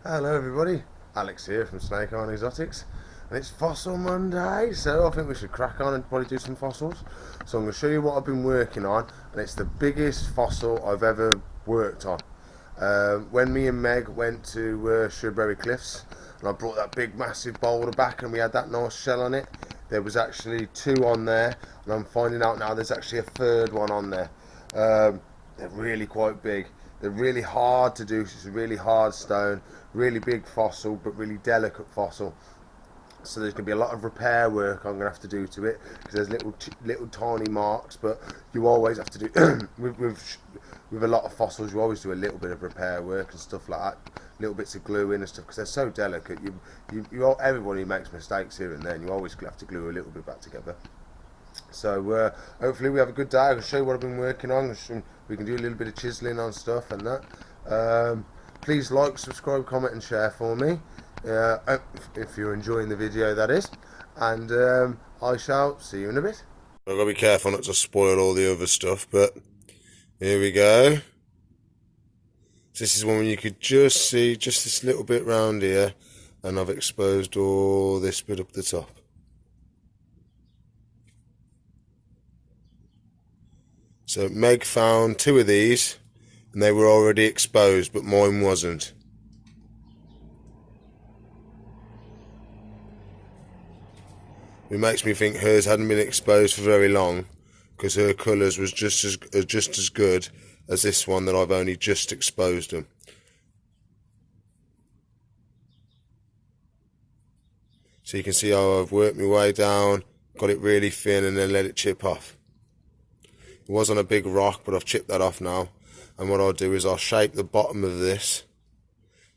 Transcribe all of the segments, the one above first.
Hello everybody, Alex here from Snake Island Exotics, and it's Fossil Monday, so I think we should crack on and probably do some fossils. So I'm going to show you what I've been working on, and it's the biggest fossil I've ever worked on. When me and Meg went to Sedbury Cliffs, and I brought that big massive boulder back and we had that nice shell on it, there was actually two on there, and I'm finding out now there's actually a third one on there. They're really quite big. They're really hard to do. It's a really hard stone, really big fossil, but really delicate fossil. So there's going to be a lot of repair work I'm going to have to do to it, because there's little tiny marks. But you always have to do with a lot of fossils. You always do a little bit of repair work and stuff like that, little bits of glue in and stuff, because they're so delicate. Everybody makes mistakes here and then. You always have to glue a little bit back together. So hopefully we have a good day. I can show you what I've been working on. We can do a little bit of chiseling on stuff and that. Please like, subscribe, comment and share for me, if you're enjoying the video, that is. And I shall see you in a bit. I've got to be careful not to spoil all the other stuff, but here we go. This is one you could just see just this little bit round here, and I've exposed all this bit up the top. So Meg found two of these and they were already exposed, but mine wasn't. It makes me think hers hadn't been exposed for very long, because her colours was just as good as this one that I've only just exposed them. So you can see how I've worked my way down, got it really thin and then let it chip off. It was on a big rock, but I've chipped that off now. And what I'll do is I'll shape the bottom of this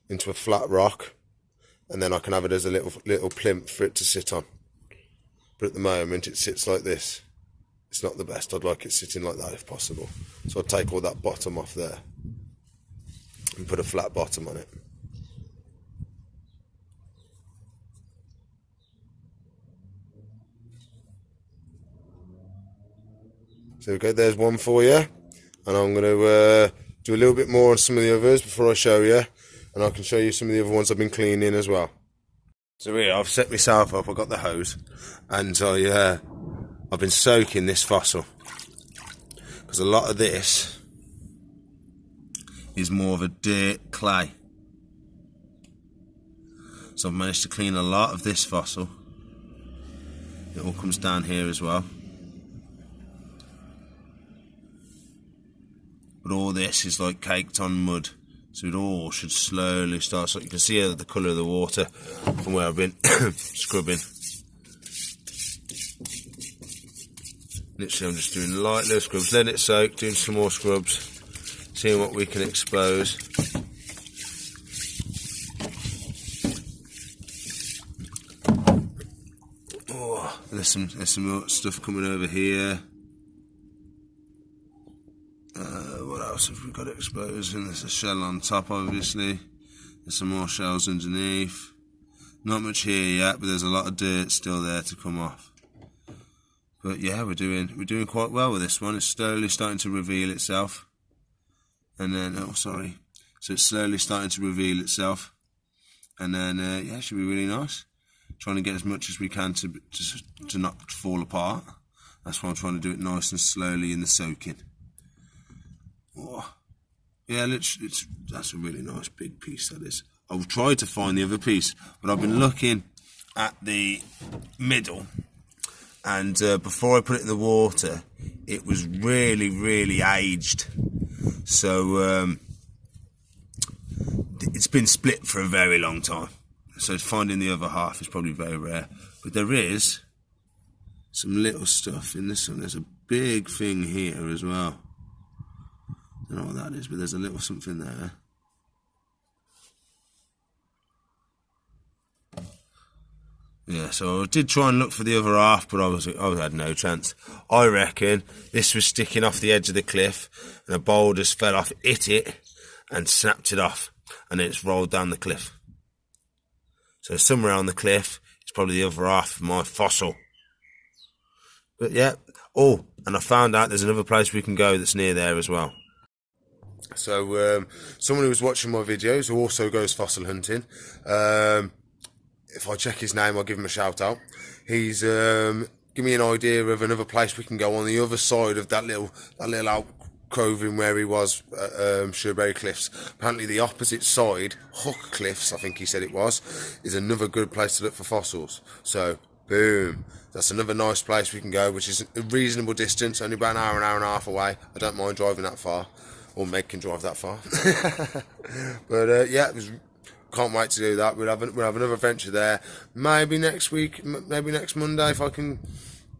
into a flat rock, and then I can have it as a little plinth for it to sit on. But at the moment it sits like this. It's not the best. I'd like it sitting like that if possible. So I'll take all that bottom off there and put a flat bottom on it. So okay, there's one for you, and I'm going to do a little bit more on some of the others before I show you, and I can show you some of the other ones I've been cleaning as well. So here, I've set myself up, I've got the hose, and I've been soaking this fossil, because a lot of this is more of a dirt clay. So I've managed to clean a lot of this fossil. It all comes down here as well. But all this is like caked on mud, so it all should slowly start. So you can see the colour of the water from where I've been scrubbing. Literally I'm just doing light little scrubs, letting it soak, doing some more scrubs, seeing what we can expose. Oh, there's some more stuff coming over here. What else have we got exposed? And there's a shell on top, obviously. There's some more shells underneath. Not much here yet, but there's a lot of dirt still there to come off. But yeah, we're doing quite well with this one. It's slowly starting to reveal itself. And then, oh sorry. So it's slowly starting to reveal itself. And then, yeah, it should be really nice. Trying to get as much as we can to not fall apart. That's why I'm trying to do it nice and slowly in the soaking. Oh, yeah, that's a really nice big piece, that is. I've tried to find the other piece, but I've been looking at the middle, and before I put it in the water, it was really, really aged. So it's been split for a very long time. So finding the other half is probably very rare. But there is some little stuff in this one. There's a big thing here as well. I don't know what that is, but there's a little something there. Yeah, so I did try and look for the other half, but I had no chance. I reckon this was sticking off the edge of the cliff, and a boulder just fell off, hit it, and snapped it off, and then it's rolled down the cliff. So somewhere on the cliff, it's probably the other half of my fossil. But yeah, oh, and I found out there's another place we can go that's near there as well. So someone who was watching my videos who also goes fossil hunting, if I check his name, I'll give him a shout out. He's give me an idea of another place we can go on the other side of that little alcove where he was at Sedbury Cliffs. Apparently the opposite side, Hook Cliffs, I think he said it was, is another good place to look for fossils. So boom, that's another nice place we can go, which is a reasonable distance, only about an hour and a half away. I don't mind driving that far, or Meg can drive that far. But yeah, it was. Can't wait to do that. We'll have another adventure there. Maybe next week, maybe next Monday if I can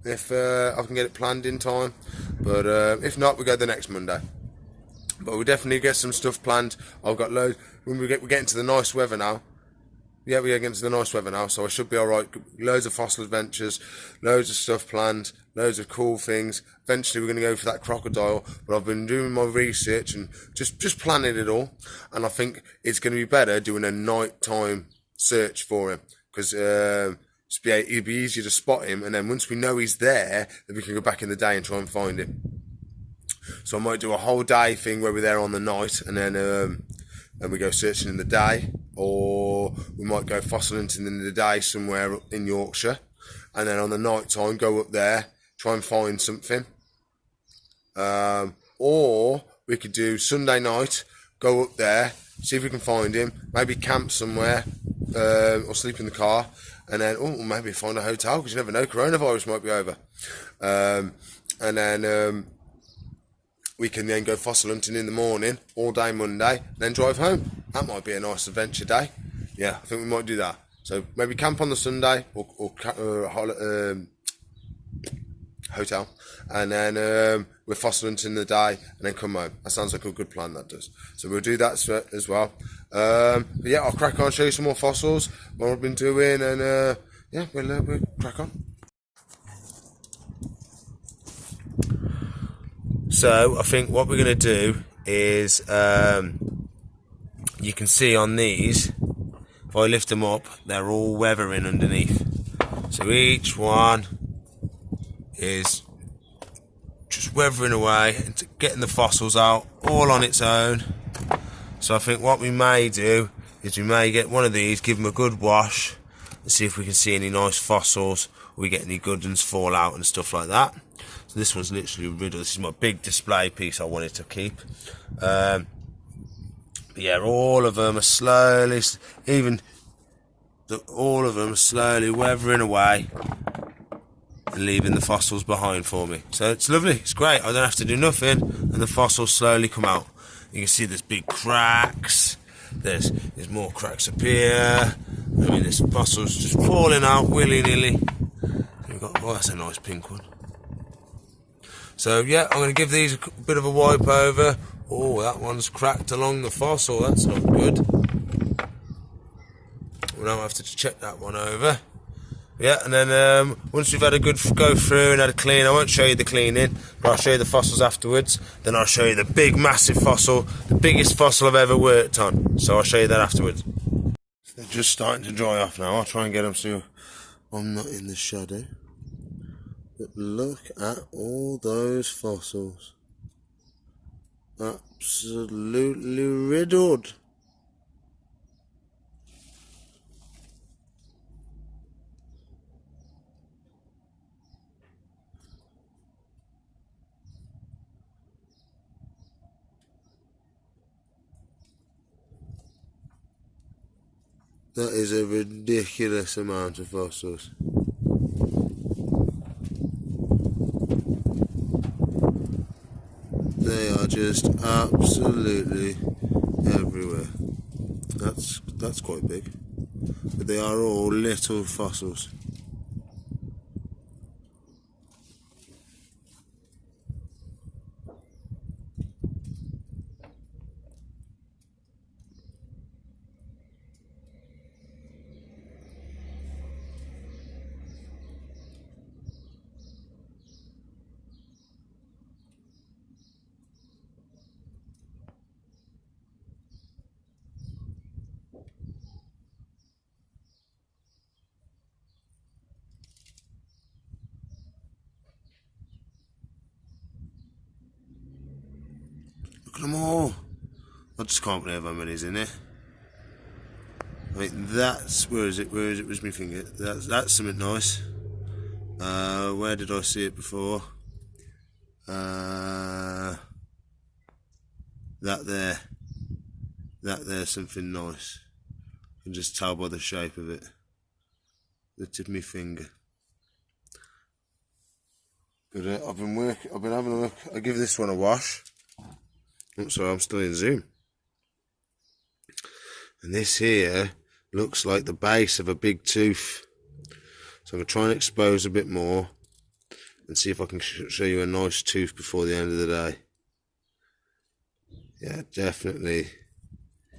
get it planned in time. But if not, we go the next Monday. But we'll definitely get some stuff planned. I've got loads. When we're getting to the nice weather now. Yeah, we're getting to the nice weather now, so I should be alright. Loads of fossil adventures, loads of stuff planned, loads of cool things. Eventually we're going to go for that crocodile, but I've been doing my research and just planning it all. And I think it's going to be better doing a nighttime search for him, because it'd be easier to spot him, and then once we know he's there, then we can go back in the day and try and find him. So I might do a whole day thing where we're there on the night, and then we go searching in the day, or we might go fossil hunting in the day somewhere in Yorkshire, and then on the night time go up there, try and find something. Or we could do Sunday night, go up there, see if we can find him, maybe camp somewhere, or sleep in the car, and then maybe find a hotel, because you never know, coronavirus might be over. And then we can then go fossil hunting in the morning, all day Monday, then drive home. That might be a nice adventure day. Yeah, I think we might do that. So maybe camp on the Sunday, or hotel, and then we're fossil hunting the day, and then come home. That sounds like a good plan, that does. So we'll do that as well. But yeah, I'll crack on, show you some more fossils, what I've been doing, and yeah, we'll crack on. So I think what we're going to do is, you can see on these, if I lift them up, they're all weathering underneath. So each one is just weathering away and getting the fossils out all on its own. So I think what we may do is we may get one of these, give them a good wash, and see if we can see any nice fossils, or we get any good ones fall out and stuff like that. So this one's literally riddled. This is my big display piece I wanted to keep. Yeah, all of them are slowly, all of them are slowly weathering away and leaving the fossils behind for me. So it's lovely, it's great. I don't have to do nothing, and the fossils slowly come out. You can see there's big cracks. There's more cracks up here. I mean, there's fossils just falling out willy-nilly. We've got, oh, that's a nice pink one. So yeah, I'm going to give these a bit of a wipe over. Oh, that one's cracked along the fossil. That's not good. We'll now have to check that one over. Yeah, and then once we've had a good go through and had a clean, I won't show you the cleaning, but I'll show you the fossils afterwards. Then I'll show you the big, massive fossil, the biggest fossil I've ever worked on. So I'll show you that afterwards. They're just starting to dry off now. I'll try and get them so I'm not in the shadow. But look at all those fossils. Absolutely riddled. That is a ridiculous amount of fossils. They are just absolutely everywhere. That's quite big. But they are all little fossils. just can't believe how many's in there. I mean, that's, where is it? Where's my finger? That's something nice. Where did I see it before? That there's something nice. You can just tell by the shape of it. The tip of my finger. But I've been having a look. I give this one a wash. Oh, sorry, I'm still in zoom. And this here looks like the base of a big tooth. So I'm going to try and expose a bit more and see if I can show you a nice tooth before the end of the day. Yeah, definitely.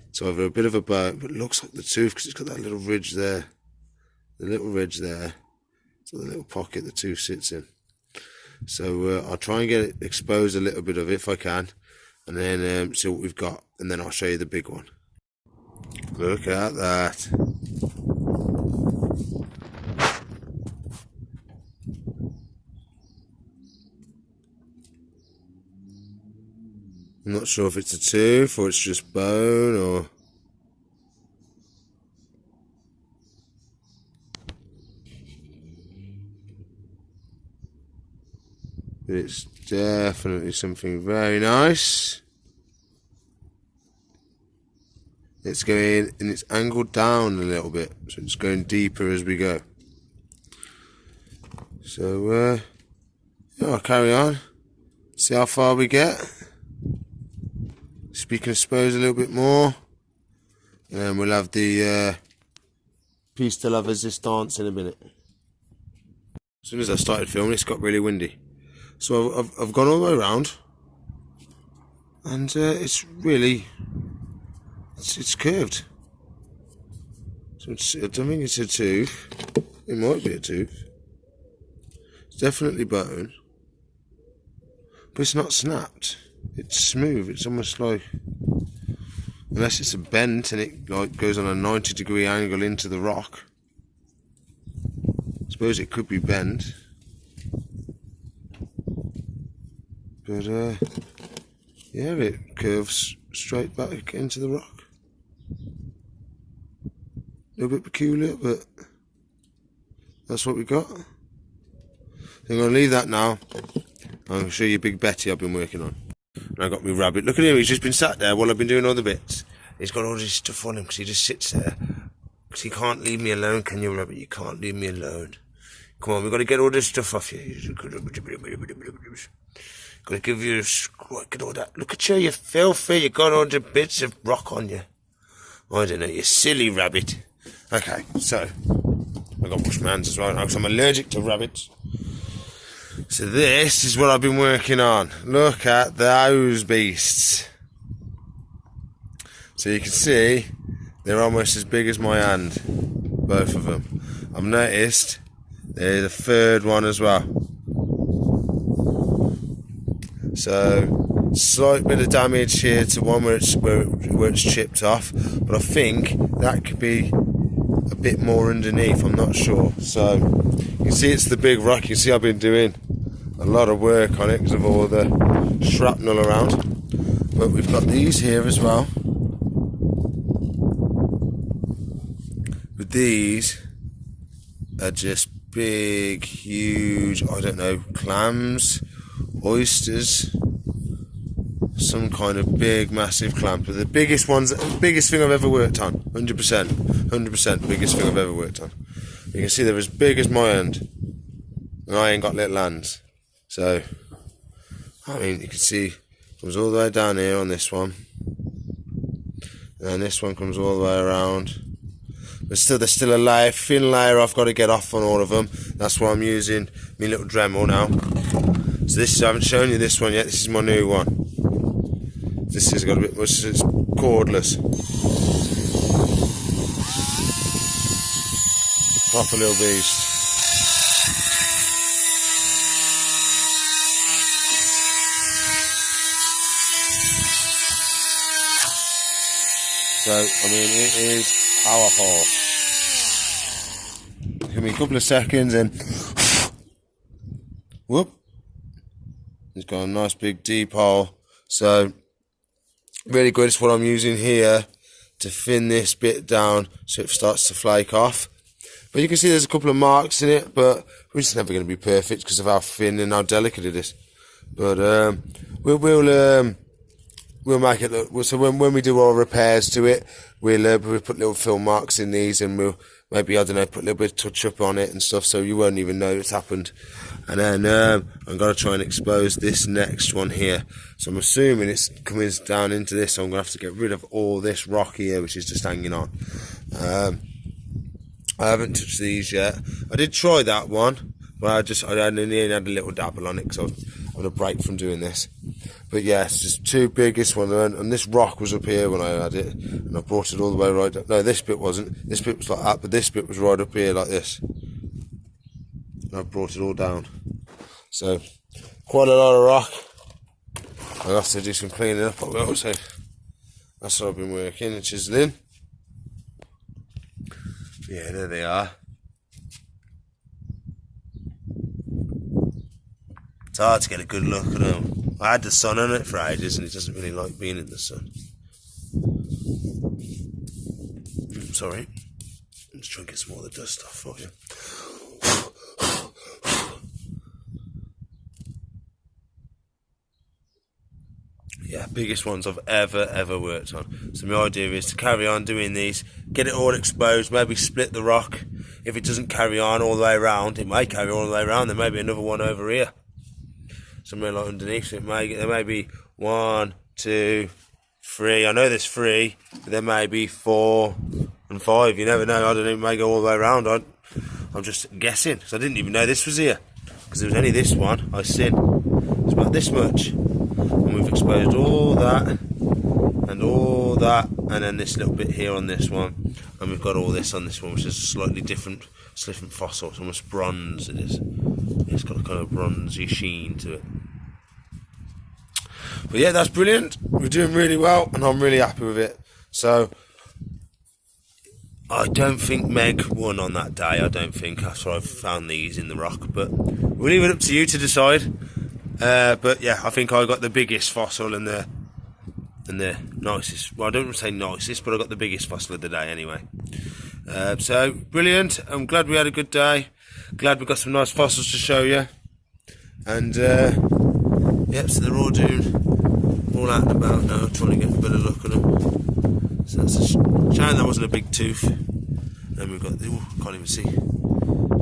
It's either a bit of a bone, but it looks like the tooth because it's got that little ridge there. The little ridge there. So the little pocket the tooth sits in. So I'll try and get it exposed a little bit of it if I can, and then see what we've got, and then I'll show you the big one. Look at that. I'm not sure if it's a tooth or it's just bone or... But it's definitely something very nice. It's going, and it's angled down a little bit, so it's going deeper as we go. So, yeah, I'll carry on. See how far we get. So we can expose a little bit more. And then we'll have the piece de la resistance in a minute. As soon as I started filming, it's got really windy. So I've gone all the way around. And it's really... It's curved. So I don't think it's a tooth. It might be a tooth. It's definitely bone. But it's not snapped. It's smooth. It's almost like, unless it's a bent and it like goes on a 90-degree angle into the rock. I suppose it could be bent. But yeah, it curves straight back into the rock. A little bit peculiar, but that's what we got. So I'm going to leave that now. I'm going to show you Big Betty I've been working on. And I got my rabbit. Look at him, he's just been sat there while I've been doing other bits. He's got all this stuff on him because he just sits there. Because he can't leave me alone, can you, rabbit? You can't leave me alone. Come on, we've got to get all this stuff off you. Got to give you a squat, get all that. Look at you, you're filthy. You got all the bits of rock on you. I don't know, you silly rabbit. Okay, so I've got to wash my hands as well now because I'm allergic to rabbits. So this is what I've been working on. Look at those beasts. So you can see they're almost as big as my hand, both of them. I've noticed there's a third one as well. So slight bit of damage here to one where it's chipped off, but I think that could be a bit more underneath. I'm not sure. So you can see it's the big rock. You can see I've been doing a lot of work on it because of all the shrapnel around. But we've got these here as well. But these are just big, huge, I don't know, clams, oysters, some kind of big, massive clam. But the biggest ones, the biggest thing I've ever worked on, 100% the biggest thing I've ever worked on. You can see they're as big as my hand, and I ain't got little hands. So, I mean, you can see it comes all the way down here on this one, and this one comes all the way around. But still, there's still a thin layer I've got to get off on all of them. That's why I'm using my little Dremel now. So this, I haven't shown you this one yet. This is my new one. This has got a bit, it's cordless. Proper little beast. So, I mean, it is powerful. Give me a couple of seconds and whoop. It's got a nice big deep hole. So, Really good. It's what I'm using here to thin this bit down so it starts to flake off. But you can see there's a couple of marks in it, but it's never going to be perfect because of how thin and how delicate it is. But we'll make it look. So when we do our repairs to it, we'll put little film marks in these, and we'll maybe, I don't know, put a little bit of touch up on it and stuff, so you won't even know it's happened. And then I'm going to try and expose this next one here. So I'm assuming it's coming down into this, so I'm going to have to get rid of all this rock here, which is just hanging on. I haven't touched these yet. I did try that one, but I only had a little dabble on it because I was on a break from doing this. But yeah, it's just two biggest ones, and this rock was up here when I had it, and I brought it all the way right up. No, this bit wasn't. This bit was like that, but this bit was right up here like this. And I brought it all down. So, quite a lot of rock. I'll have to do some cleaning up, I will, so that's what I've been working and chiseling. Yeah, there they are. It's hard to get a good look at them. I had the sun on it for ages, and it doesn't really like being in the sun. Sorry. I'm just trying to get some more of the dust off for you. Yeah, biggest ones I've ever worked on. So my idea is to carry on doing these, get it all exposed, maybe split the rock. If it doesn't carry on all the way around, it may carry on all the way around. There may be another one over here, somewhere like underneath. So there may be 1, 2, 3. I know there's 3, but there may be 4 and 5. You never know. I don't know. It may go all the way around. I'm just guessing, because I didn't even know this was here, because there was only this one I seen. It's about this much. And we've exposed all that and all that, and then this little bit here on this one, and we've got all this on this one, which is a slightly different fossil. It's almost bronze. It is. It's got a kind of bronzy sheen to it. But yeah, that's brilliant. We're doing really well, and I'm really happy with it. So I don't think Meg won on that day. I don't think, after I've found these in the rock, but we'll leave it up to you to decide. But yeah, I think I got the biggest fossil and the nicest. Well, I don't want to say nicest, but I got the biggest fossil of the day anyway. So brilliant. I'm glad we had a good day. Glad we got some nice fossils to show you. And yep, so they're all all out and about now, trying to get a better look at them. So that's a shame that wasn't a big tooth. And we've got can't even see.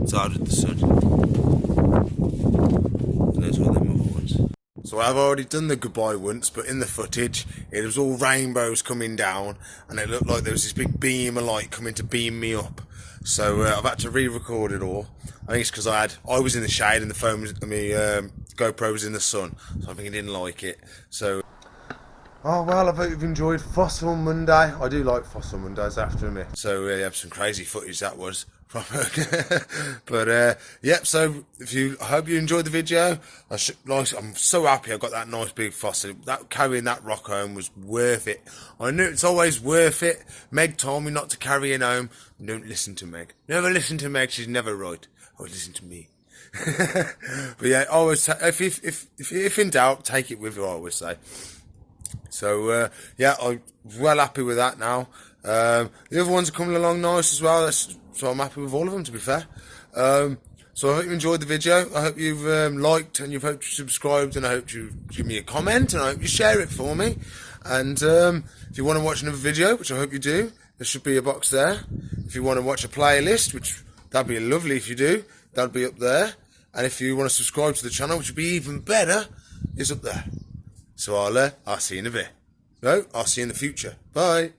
It's hard with the sun. And there's all them other ones. So I've already done the goodbye once, but in the footage it was all rainbows coming down, and it looked like there was this big beam of light coming to beam me up. So I've had to re-record it all. I think it's because I was in the shade and the phone was, GoPro was in the sun, so I think I didn't like it. So oh well, I hope you've enjoyed Fossil Monday. I do like Fossil Mondays, I have to admit. So yeah, some crazy footage that was. But yep, so I hope you enjoyed the video. I'm so happy I got that nice big fossil. Carrying that rock home was worth it. I knew it's always worth it. Meg told me not to carry it home. Don't listen to Meg. Never listen to Meg. She's never right. Always listen to me. But yeah, always if in doubt, take it with you, I always say. So yeah, I'm well happy with that now. The other ones are coming along nice as well. So I'm happy with all of them, to be fair. So I hope you enjoyed the video. I hope you've liked, and hope you subscribed, and I hope you give me a comment, and I hope you share it for me. And if you want to watch another video, which I hope you do, there should be a box there. If you want to watch a playlist, which that'd be lovely if you do, that'll be up there. And if you want to subscribe to the channel, which would be even better, is up there. So I'll see you in a bit. No, I'll see you in the future. Bye.